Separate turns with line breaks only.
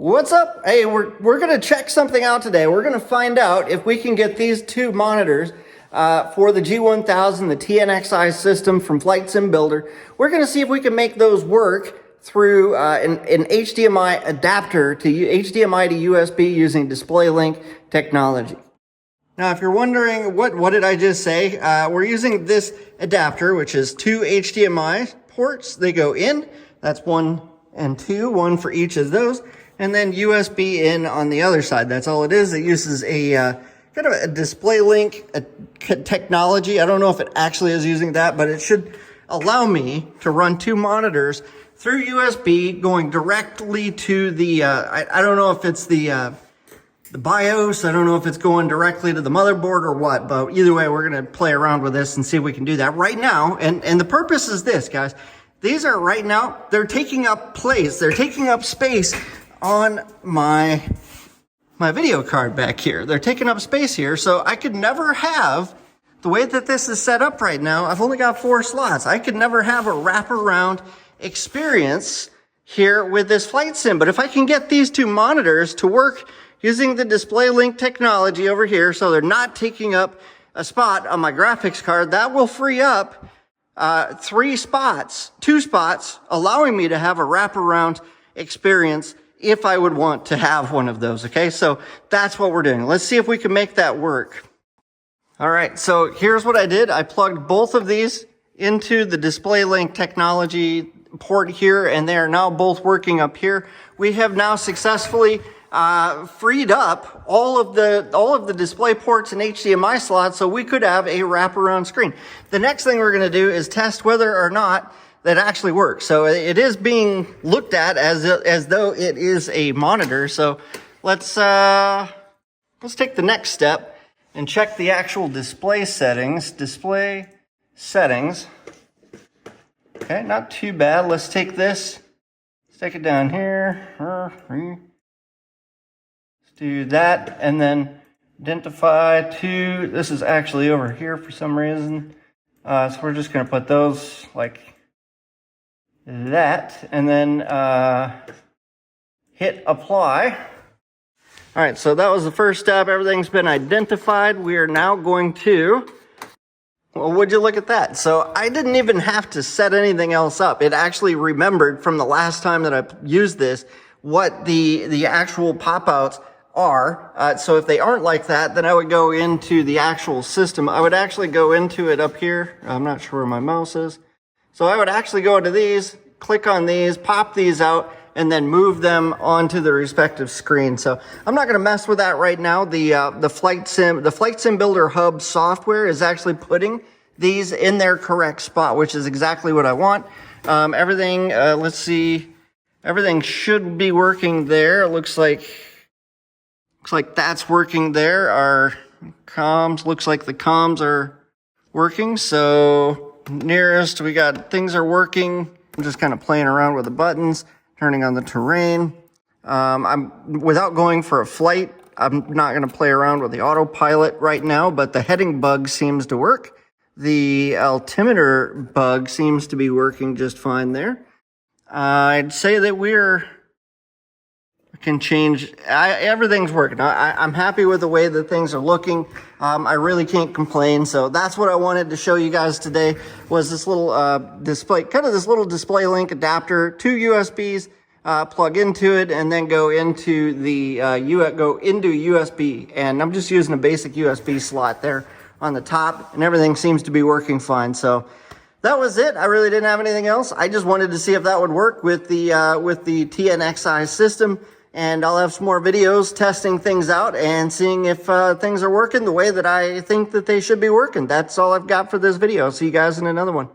What's up? Hey, we're gonna check something out today. We're gonna find out if we can get these two monitors for the G1000, the TNxi system from Flight Sim Builder. We're gonna see if we can make those work through an HDMI adapter to HDMI to USB using DisplayLink technology. Now, if you're wondering what did I just say, we're using this adapter, which is two HDMI ports. They go in. That's 1 and 2, one for each of those. And then USB in on the other side. That's all it is. It uses a kind of a DisplayLink technology. I don't know if it actually is using that, but it should allow me to run two monitors through USB going directly to the, I don't know if it's the BIOS. I don't know if it's going directly to the motherboard or what, but either way, we're going to play around with this and see if we can do that right now. And the purpose is this, guys. These are right now, they're taking up place. They're taking up space on my video card back here. They're taking up space here, so I could never have, the way that this is set up right now, I've only got 4 slots. I could never have a wraparound experience here with this Flight Sim. But if I can get these two monitors to work using the DisplayLink technology over here, so they're not taking up a spot on my graphics card, that will free up 2 spots, allowing me to have a wraparound experience if I would want to have one of those, okay? So that's what we're doing. Let's see if we can make that work. All right, so here's what I did. I plugged both of these into the DisplayLink technology port here, and they are now both working up here. We have now successfully freed up all of the display ports and HDMI slots so we could have a wraparound screen. The next thing we're gonna do is test whether or not that actually works. So it is being looked at as though it is a monitor. So let's take the next step and check the actual display settings. Display settings. Okay, not too bad. Let's take this. Let's take it down here. Let's do that, and then identify to. This is actually over here for some reason. So we're just gonna put those like that, and then hit apply. All right, so that was the first step. Everything's been identified. We are now going to, well, would you look at that? So I didn't even have to set anything else up. It actually remembered from the last time that I used this what the actual pop-outs are. So if they aren't like that, then I would go into the actual system. I would actually go into it up here. I'm not sure where my mouse is. So I would actually go into these, click on these, pop these out, and then move them onto the respective screen. So I'm not going to mess with that right now. The Flight Sim Builder Hub software is actually putting these in their correct spot, which is exactly what I want. Everything, let's see, everything should be working there. It looks like that's working there. Our comms, looks like the comms are working. So nearest, we got things are working. I'm just kind of playing around with the buttons, turning on the terrain. Without going for a flight, I'm not going to play around with the autopilot right now, but the heading bug seems to work. The altimeter bug seems to be working just fine there. I'd say that can change, everything's working. I'm happy with the way that things are looking. I really can't complain. So that's what I wanted to show you guys today, was this little display, kind of this little DisplayLink adapter, 2 USBs, plug into it, and then go into the USB. And I'm just using a basic USB slot there on the top, and everything seems to be working fine. So that was it. I really didn't have anything else. I just wanted to see if that would work with the TNxi system. And I'll have some more videos testing things out and seeing if things are working the way that I think that they should be working. That's all I've got for this video. See you guys in another one.